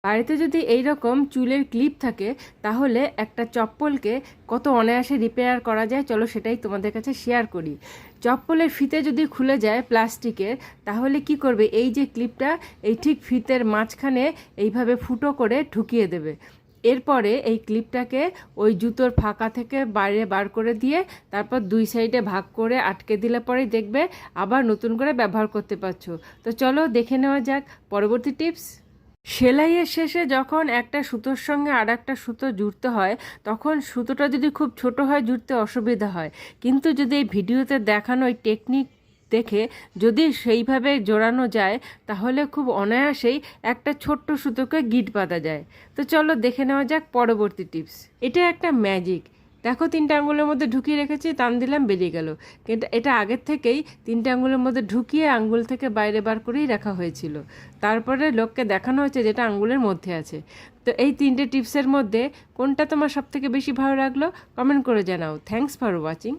বাড়িতে যদি এই রকম চুলের ক্লিপ থাকে তাহলে একটা চপ্পলকে কত অনায়াসে রিপেয়ার করা যায়, চলো সেটাই তোমাদের কাছে শেয়ার করি। চপ্পলের ফিতে যদি খুলে যায় প্লাস্টিকের, তাহলে কি করবে, এই যে ক্লিপটা এই ঠিক ফিতের মাঝখানে এইভাবে ফুটো করে ঢুকিয়ে দেবে। এরপরে এই ক্লিপটাকে ওই জুতোর ফাঁকা থেকে বাইরে বার করে দিয়ে তারপর দুই সাইডে ভাগ করে আটকে দিলে পরেই দেখবে আবার নতুন করে ব্যবহার করতে পারছো। তো চলো দেখে নেওয়া যাক পরবর্তী টিপস। সেলাইয়ের শেষে যখন একটা সুতোর সঙ্গে আর একটা সুতো জুড়তে হয়, তখন সুতোটা যদি খুব ছোট হয় জুড়তে অসুবিধা হয়, কিন্তু যদি এই ভিডিওতে দেখানো এই টেকনিক দেখে যদি সেইভাবে জোড়ানো যায় তাহলে খুব অনায়াসেই একটা ছোট্ট সুতোকে গিঁট বাঁধা যায়। তো চলো দেখে নেওয়া যাক পরবর্তী টিপস। এটা একটা ম্যাজিক। দেখো, 3টে আঙ্গুলের মধ্যে ঢুকিয়ে রেখেছি, টান দিলাম বেরিয়ে গেল, কিন্তু এটা আগের থেকেই 3টে আঙ্গুলের মধ্যে ঢুকিয়ে আঙ্গুল থেকে বাইরে বার করেই রাখা হয়েছিল। তারপরে লোককে দেখানো হচ্ছে যেটা আঙ্গুলের মধ্যে আছে। তো এই 3টে টিপসের মধ্যে কোনটা তোমার সবথেকে বেশি ভালো লাগলো কমেন্ট করে জানাও। Thanks for watching.